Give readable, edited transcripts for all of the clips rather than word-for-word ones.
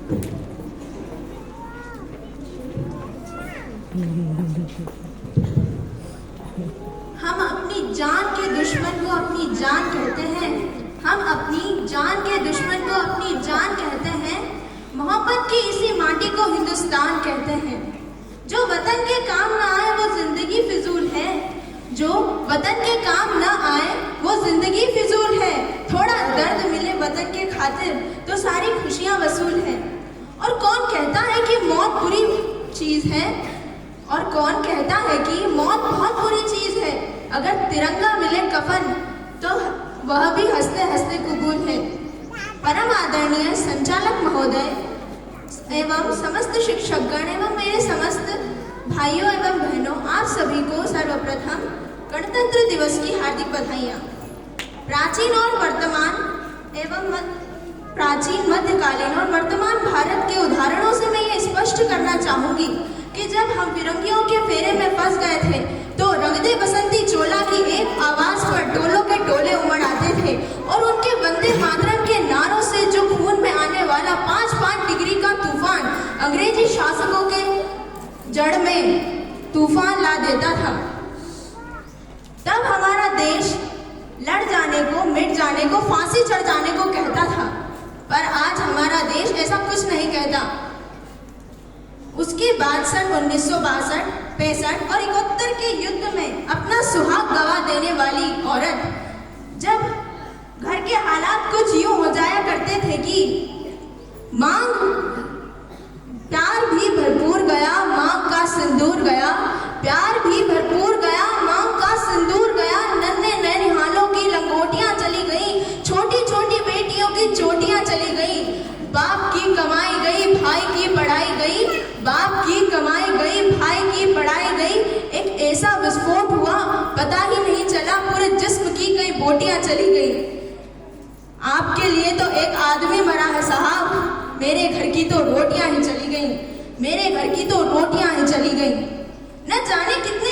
हम अपनी जान के दुश्मन को अपनी जान कहते हैं। हम अपनी जान के दुश्मन को अपनी जान कहते हैं। मोहब्बत की इसी माटी को हिंदुस्तान कहते हैं। जो वतन के काम ना आए वो जिंदगी फिजूल है। जो वतन के काम ना आए वो जिंदगी फिजूल है। थोड़ा दर्द मिले वतन के खातिर तो सारी खुशियां वसूल है। और कौन कहता है कि मौत बुरी चीज है? और कौन कहता है कि मौत बहुत बुरी चीज है? अगर तिरंगा मिले कफन तो वह भी हंसते हंसते कबूल है। परम आदरणीय संचालक महोदय एवं समस्त शिक्षकगण एवं मेरे समस्त भाइयों एवं बहनों, आप सभी को सर्वप्रथम गणतंत्र दिवस की हार्दिक बधाइयाँ। प्राचीन मध्यकालीन और वर्तमान भारत के उदाहरणों से मैं ये स्पष्ट करना चाहूंगी कि जब हम फिरंगियों के फेरे में फंस गए थे तो रंगदे बसंती चोला की एक आवाज पर टोलों के टोले उमड़ आते थे और उनके वंदे मातरम के नारों से जो खून में आने वाला 5-5 डिग्री का तूफान अंग्रेजी शासकों के जड़ में तूफान ला देता था। तब हमारा देश लड़ जाने को, मिट जाने को, फांसी चढ़ जाने को कहता था, पर आज हमारा देश ऐसा कुछ नहीं कहता। उसके बाद सन 1962, 65 और 71 के युद्ध में अपना सुहाग गवा देने वाली औरत, जब घर के हालात कुछ यूं हो जाया करते थे कि मांग प्यार भी भरपूर गया, मांग का सिंदूर गया, प्यार भी भरपूर गया, मांग का सिंदूर गया, नन्हे ननिहालों की लंगोटियां चली गई, छोटी छोटी बेटियों की चोटियां चली गई, बाप की कमाई गई, भाई की पढ़ाई गई, बाप की कमाई गई, भाई की पढ़ाई गई। एक ऐसा विस्फोट हुआ पता ही नहीं चला, पूरे जिस्म की कई बोटियां चली गई। आपके लिए तो एक आदमी मरा है साहब, मेरे घर की तो रोटियां ही चली गई, मेरे घर की तो रोटियां ही चली गई। न जाने कितने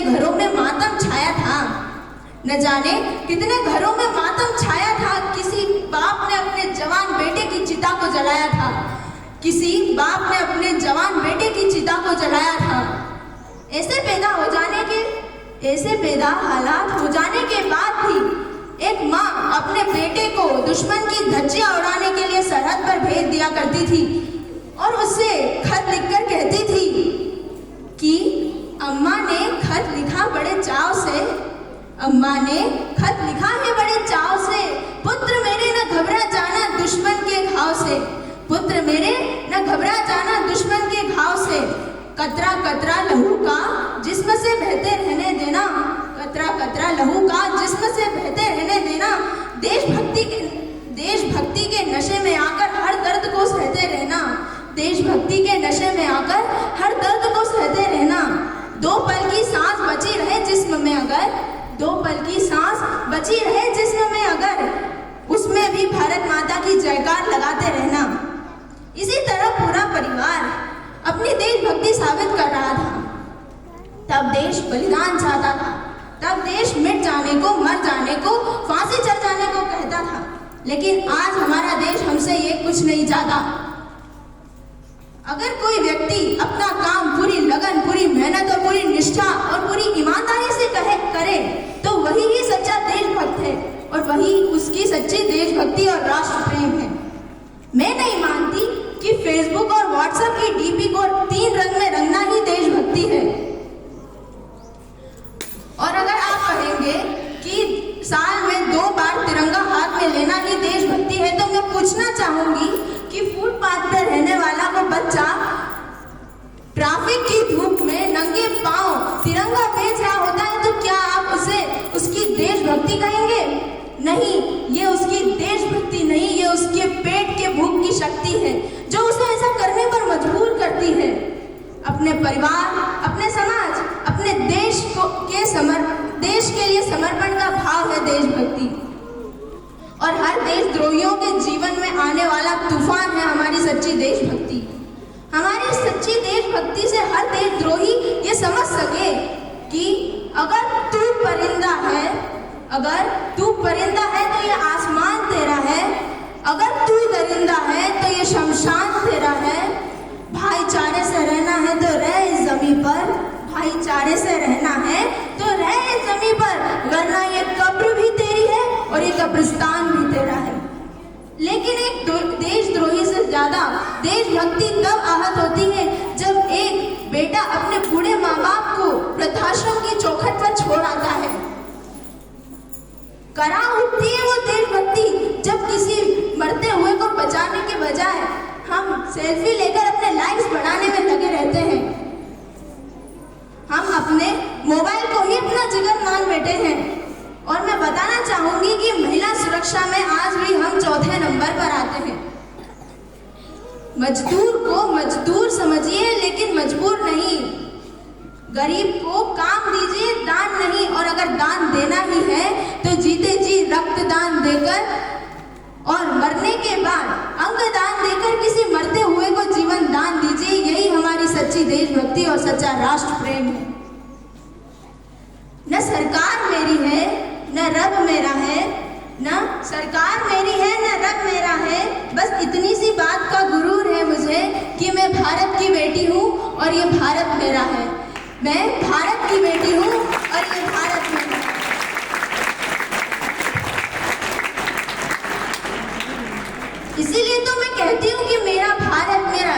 घरों में मातम छाया था, न जाने कितने घरों में मातम छाया था। किसी बाप ने अपने जवान बेटे की चिता को जलाया था, किसी बाप ने अपने जवान बेटे की चिता को जलाया था। ऐसे पैदा हालात हो जाने के बाद भी एक माँ अपने बेटे को दुश्मन की धज्जियां उड़ाने के लिए सरहद पर भेज दिया करती थी और उससे खत लिखकर कहती थी कि अम्मा ने खत लिखा बड़े चाव से, अम्मा ने खत लिखा है बड़े चाव से, पुत्र मेरे न घबरा जाना दुश्मन के घाव से, पुत्र मेरे न घबरा जाना दुश्मन के घाव से। कतरा कतरा लहू का जिस्म से बहते रहने देना, कतरा कतरा लहू का जिस्म से बहते रहने देना। देशभक्ति के नशे में आकर हर दर्द को सहते रहना, देशभक्ति के नशे में आकर हर दर्द को सहते रहना। दो पल की सांस बची रहे जिस्म में अगर, दो पल की सांस बची रहे जिस्म में अगर, उसमें भी भारत माता की जयकार लगाते रहना। इसी तरह पूरा परिवार अपनी देशभक्ति साबित कर रहा था। तब देश बलिदान चाहता था, तब देश मिट जाने को, मर जाने को, फांसी चढ़ जाने को कहता था। लेकिन आज हमारा देश हमसे ये कुछ नहीं चाहता। अगर कोई व्यक्ति अपना काम पूरी लगन, पूरी मेहनत और पूरी निष्ठा और पूरी ईमानदारी से करे तो वही ही सच्चा देशभक्त है और वही उसकी सच्ची देशभक्ति और राष्ट्र प्रेम है। मैं नहीं मानती कि फेसबुक और व्हाट्सएप की डीपी को 3 रंग में रंगना ही देशभक्ति है। और अगर आप कहेंगे कि साल में 2 बार तिरंगा हाथ में लेना ही देशभक्ति है, तो मैं पूछना चाहूंगी कि फुटपाथ पर रहने वाला वो बच्चा ट्रैफिक की धूप में नंगे पांव तिरंगा बेच रहा होता है तो क्या आप उसे उसकी देशभक्ति कहेंगे? नहीं, ये उसकी देशभक्ति नहीं, ये उसके पेट के भूख की शक्ति है जो उसे ऐसा करने पर मजबूर करती है। अपने परिवार, अपने समाज, अपने देश के लिए समर्पण का भाव है देशभक्ति। और हर देशद्रोहियों के जीवन में आने वाला तूफान है हमारी सच्ची देशभक्ति। हमारी सच्ची देशभक्ति से हर देशद्रोही ये समझ सके कि अगर तू परिंदा है तो ये आसमान तेरा है, अगर तू दरिंदा और ये कब्रिस्तान भी तेरा है। लेकिन एक देशद्रोही से ज्यादा देशभक्ति तब आहत होती है जब एक बेटा अपने बूढ़े माँ बाप को वृद्धाश्रम की चौखट पर छोड़ आता है। करा उठती है वो देशभक्ति जब किसी मरते हुए को बचाने के बजाय हम सेल्फी लेकर अपने लाइक्स बढ़ाने में लगे रहते हैं। हम अपने मोबाइल को ही अपना जिगर मान बैठे हैं। और मैं बताना चाहूंगी कि महिला सुरक्षा में आज भी हम चौथे नंबर पर आते हैं। मजदूर को मजदूर समझिए लेकिन मजबूर नहीं। गरीब को काम दीजिए, दान नहीं। और अगर दान देना ही है तो जीते जी रक्तदान देकर और मरने के बाद अंगदान देकर किसी मरते हुए को जीवन दान दीजिए। यही हमारी सच्ची देशभक्ति और सच्चा राष्ट्र प्रेम है। न सरकार मेरी है न रब मेरा है, न सरकार मेरी है न रब मेरा है। बस इतनी सी बात का गुरूर है मुझे कि मैं भारत की बेटी हूँ और ये भारत मेरा है। मैं भारत की बेटी हूँ और ये भारत मेरा है। इसीलिए तो मैं कहती हूँ कि मेरा भारत मेरा